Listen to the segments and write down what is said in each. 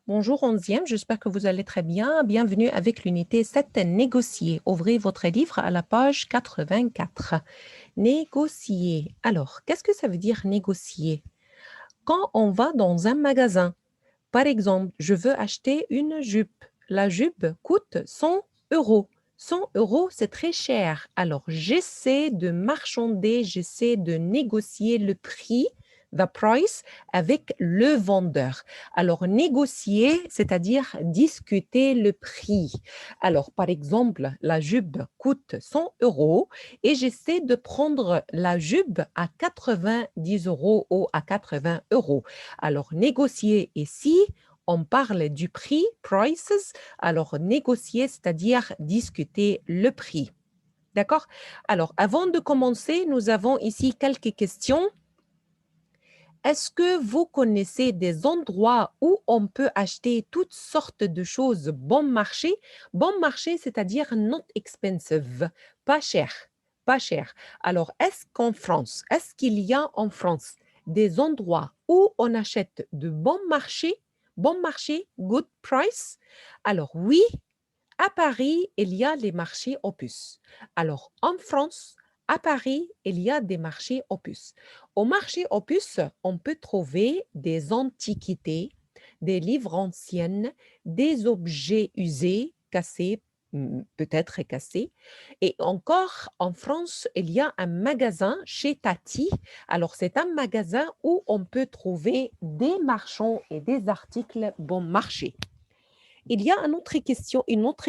Bonjour 11e, j'espère que vous allez très bien. Bienvenue avec l'unité 7, négocier. Ouvrez votre livre à la page 84. Négocier. Alors, qu'est-ce que ça veut dire négocier? Quand on va dans un magasin, par exemple, je veux acheter une jupe. La jupe coûte 100 euros. 100 euros, c'est très cher. Alors, j'essaie de marchander, j'essaie de négocier le prix, the price, avec le vendeur. Alors, négocier, c'est-à-dire discuter le prix. Alors, par exemple, la jupe coûte 100 euros et j'essaie de prendre la jupe à 90 euros ou à 80 euros. Alors, négocier ici, on parle du prix, prices. Alors, négocier, c'est-à-dire discuter le prix. D'accord? Alors, avant de commencer, nous avons ici quelques questions. Est-ce que vous connaissez des endroits où on peut acheter toutes sortes de choses bon marché? Bon marché, c'est-à-dire not expensive, pas cher, pas cher. Alors, est-ce qu'il y a en France des endroits où on achète de bon marché, good price? Alors oui, à Paris, il y a les marchés Opus. Alors, en France, à Paris, il y a des marchés Opus. Au marché Opus, on peut trouver des antiquités, des livres anciennes, des objets usés, cassés, peut-être cassés. Et encore, en France, il y a un magasin chez Tati. Alors, c'est un magasin où on peut trouver des marchands et des articles bon marché. Il y a une autre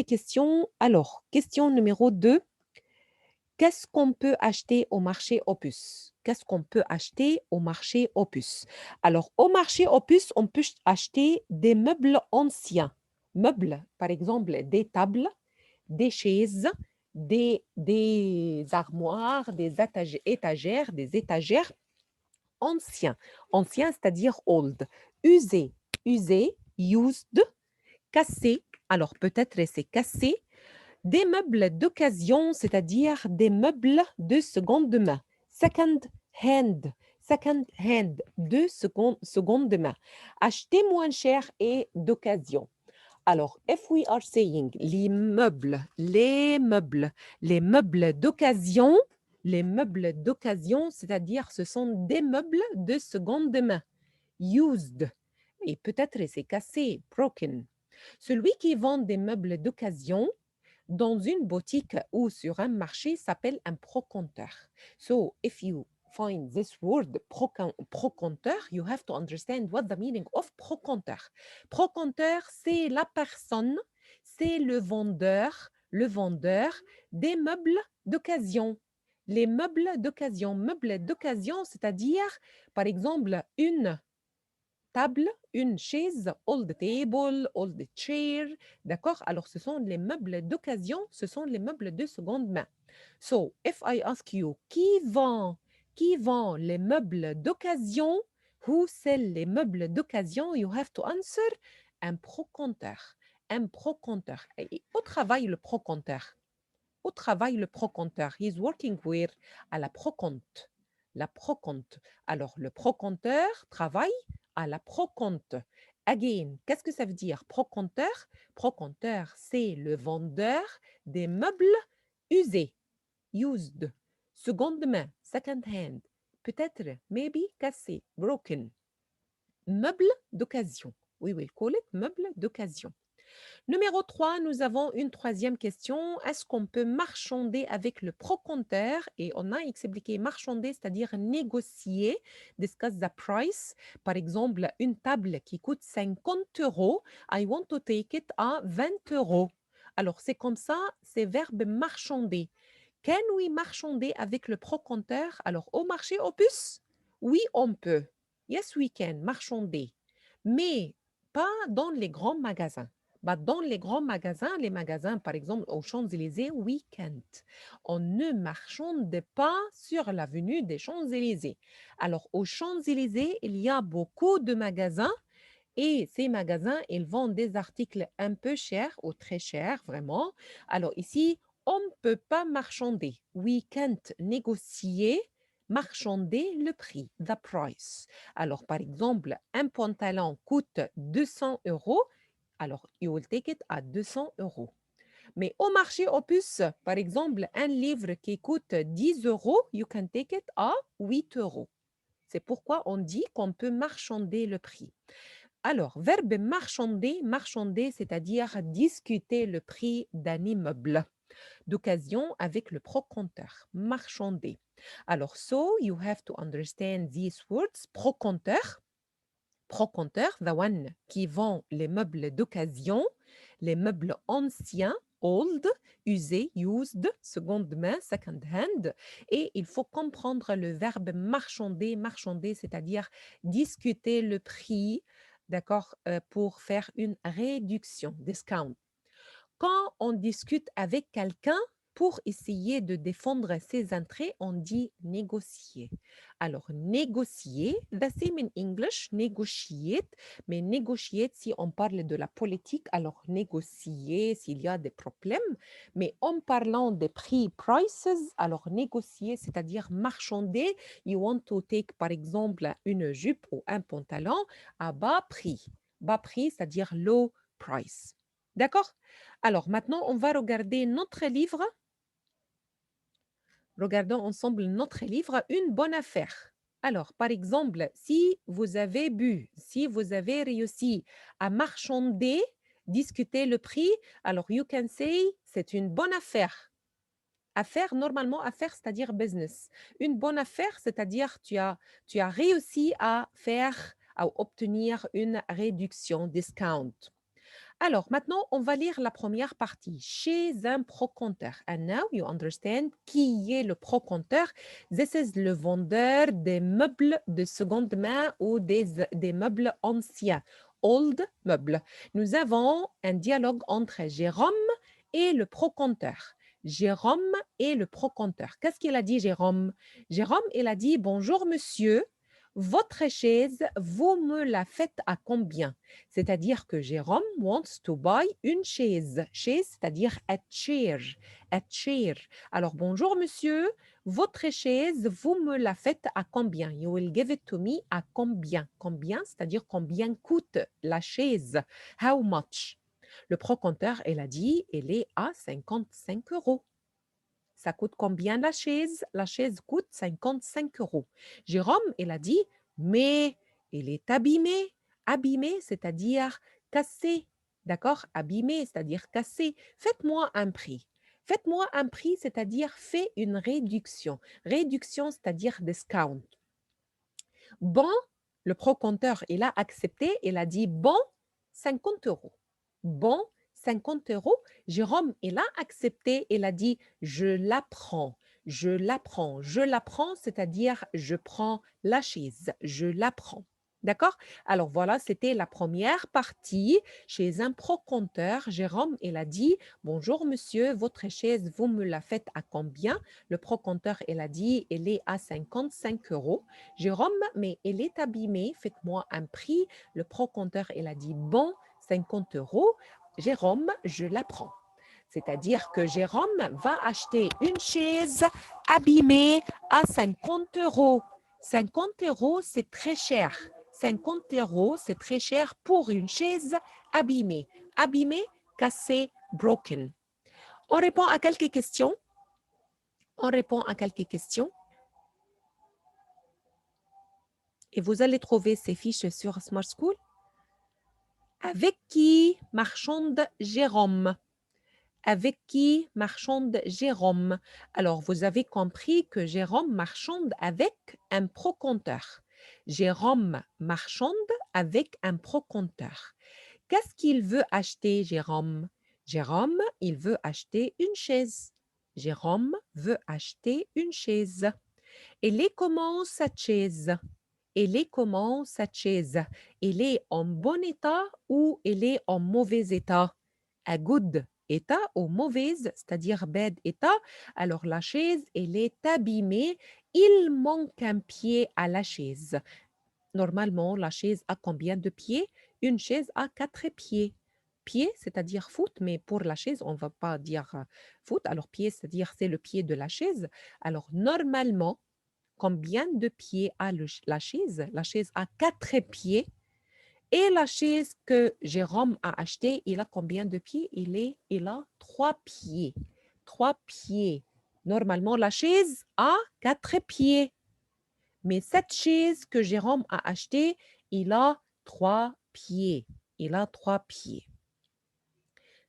question. Alors, question numéro 2. Qu'est-ce qu'on peut acheter au marché Opus? Qu'est-ce qu'on peut acheter au marché Opus? Alors, au marché Opus, on peut acheter des meubles anciens. Meubles, par exemple, des tables, des chaises, des armoires, des étagères anciens. Anciens, c'est-à-dire old. Usés, usés, used, cassé, alors peut-être c'est cassé, des meubles d'occasion, c'est-à-dire des meubles de seconde main, second hand, second hand, de seconde main, acheter moins cher et d'occasion. Alors, if we are saying les meubles d'occasion, c'est-à-dire ce sont des meubles de seconde main, used, et peut-être c'est cassé, broken. Celui qui vend des meubles d'occasion dans une boutique ou sur un marché s'appelle un proconteur. So, if you find this word proconteur, you have to understand what the meaning of proconteur. Proconteur, c'est la personne, c'est le vendeur des meubles d'occasion. Les meubles d'occasion, c'est-à-dire, par exemple, une table, une chaise, all the table, all the chair. D'accord? Alors, ce sont les meubles d'occasion, ce sont les meubles de seconde main. So, if I ask you, qui vend les meubles d'occasion? Who sell les meubles d'occasion? You have to answer un proconteur. Un proconteur. Et où travaille le proconteur? Où travaille le proconteur? He's working where? À la procompte. La procompte. Alors, le proconteur travaille à la procompte. Again, qu'est-ce que ça veut dire proconteur? Proconteur, c'est le vendeur des meubles usés, used, seconde main, second hand, peut-être, maybe, cassé, broken. Meubles d'occasion. We will call it meubles d'occasion. Numéro 3, nous avons une troisième question. Est-ce qu'on peut marchander avec le proconteur? Et on a expliqué marchander, c'est-à-dire négocier, discuss the price. Par exemple, une table qui coûte 50 euros, I want to take it à 20 euros. Alors, c'est comme ça, c'est verbe marchander. Can we marchander avec le proconteur? Alors, au marché Opus, oui, on peut. Yes, we can, marchander. Mais pas dans les grands magasins. Bah, dans les grands magasins, les magasins, par exemple, aux Champs-Élysées, we can't. On ne marchande pas sur l'avenue des Champs-Élysées. Alors, aux Champs-Élysées, il y a beaucoup de magasins et ces magasins, ils vendent des articles un peu chers ou très chers, vraiment. Alors ici, on ne peut pas marchander. We can't négocier, marchander le prix, the price. Alors, par exemple, un pantalon coûte 200 euros, alors you will take it à 200 euros. Mais au marché aux puces, par exemple, un livre qui coûte 10 euros, you can take it à 8 euros. C'est pourquoi on dit qu'on peut marchander le prix. Alors, verbe marchander, marchander, c'est-à-dire discuter le prix d'un immeuble d'occasion avec le proconteur, marchander. Alors, so you have to understand these words. Proconteur, the one qui vend les meubles d'occasion, les meubles anciens, old, usé, used, seconde main, second hand. Et il faut comprendre le verbe marchander, marchander, c'est-à-dire discuter le prix, d'accord, pour faire une réduction, discount. Quand on discute avec quelqu'un pour essayer de défendre ses intérêts, on dit négocier. Alors, négocier, the same in English, negotiate, mais negotiate si on parle de la politique, alors négocier s'il y a des problèmes, mais en parlant des prix, prices, alors négocier, c'est-à-dire marchander, you want to take par exemple une jupe ou un pantalon à bas prix. Bas prix, c'est-à-dire low price. D'accord? Alors maintenant, on va regarder notre livre. Regardons ensemble notre livre, Une bonne affaire. Alors, par exemple, si vous avez bu, si vous avez réussi à marchander, discuter le prix, alors you can say c'est une bonne affaire. Affaire, normalement, affaire, c'est-à-dire business. Une bonne affaire, c'est-à-dire tu as réussi à faire, à obtenir une réduction, discount. Alors, maintenant, on va lire la première partie. Chez un proconteur. And now you understand qui est le proconteur. This is le vendeur des meubles de seconde main ou des meubles anciens. Old meubles. Nous avons un dialogue entre Jérôme et le proconteur. Jérôme et le proconteur. Qu'est-ce qu'il a dit, Jérôme? Jérôme, il a dit, bonjour monsieur, votre chaise, vous me la faites à combien? C'est-à-dire que Jérôme wants to buy une chaise. Chaise, c'est-à-dire a chair. A chair. Alors, bonjour monsieur, votre chaise, vous me la faites à combien? You will give it to me à combien? Combien, c'est-à-dire combien coûte la chaise? How much? Le proconteur, elle a dit, elle est à 55 euros. Ça coûte combien la chaise? La chaise coûte 55 euros. Jérôme, il a dit, mais elle est abîmée. Abîmée, c'est-à-dire cassée. D'accord? Abîmée, c'est-à-dire cassée. Faites-moi un prix. Faites-moi un prix, c'est-à-dire fais une réduction. Réduction, c'est-à-dire discount. Bon, le proconteur, il a accepté, il a dit bon, 50 euros. Bon, 50 euros. Jérôme, il a accepté, il a dit je la prends, je la prends, je la prends, c'est-à-dire je prends la chaise, je la prends. D'accord? Alors voilà, c'était la première partie. Chez un proconteur, Jérôme, il a dit bonjour monsieur, votre chaise, vous me la faites à combien? Le proconteur, il a dit elle est à 55 euros. Jérôme, mais elle est abîmée, faites-moi un prix. Le proconteur, il a dit bon, 50 euros. Jérôme, je la prends. C'est-à-dire que Jérôme va acheter une chaise abîmée à 50 euros. 50 euros, c'est très cher. 50 euros, c'est très cher pour une chaise abîmée. Abîmée, cassée, broken. On répond à quelques questions. On répond à quelques questions. Et vous allez trouver ces fiches sur Smart School. Avec qui marchande Jérôme? Avec qui marchande Jérôme? Alors, vous avez compris que Jérôme marchande avec un proconteur. Jérôme marchande avec un proconteur. Qu'est-ce qu'il veut acheter, Jérôme? Jérôme, il veut acheter une chaise. Jérôme veut acheter une chaise. Elle est comment cette chaise? Elle est comment cette chaise? Elle est en bon état ou elle est en mauvais état? À good état ou mauvaise, c'est-à-dire bad état. Alors la chaise, elle est abîmée. Il manque un pied à la chaise. Normalement, la chaise a combien de pieds? Une chaise a 4 pieds. Pied, c'est-à-dire foot, mais pour la chaise, on ne va pas dire foot. Alors pied, c'est-à-dire c'est le pied de la chaise. Alors normalement, Combien de pieds a la chaise? La chaise a 4 pieds. Et la chaise que Jérôme a achetée, il a combien de pieds? Il a 3 pieds. 3 pieds. Normalement, la chaise a 4 pieds. Mais cette chaise que Jérôme a achetée, il a 3 pieds. Il a 3 pieds.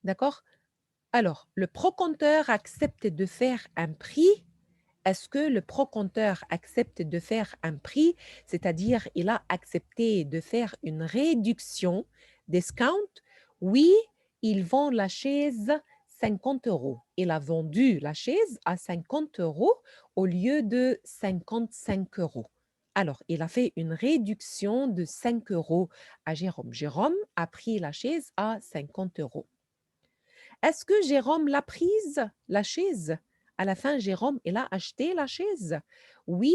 D'accord? Alors, le procompteur accepte de faire un prix. Est-ce que le procompteur accepte de faire un prix, c'est-à-dire il a accepté de faire une réduction, discount? Oui, il vend la chaise 50 euros. Il a vendu la chaise à 50 euros au lieu de 55 euros. Alors, il a fait une réduction de 5 euros à Jérôme. Jérôme a pris la chaise à 50 euros. Est-ce que Jérôme l'a prise, la chaise? À la fin, Jérôme, il a acheté la chaise. Oui,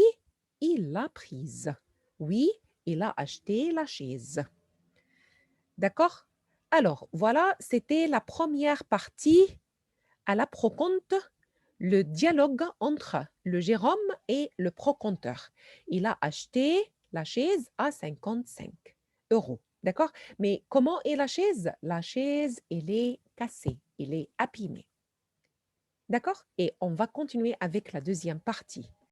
il l'a prise. Oui, il a acheté la chaise. D'accord? Alors, voilà, c'était la première partie à la procompte, le dialogue entre le Jérôme et le procompteur. Il a acheté la chaise à 55 euros. D'accord? Mais comment est la chaise? La chaise, elle est cassée, elle est abîmée. D'accord? Et on va continuer avec la deuxième partie.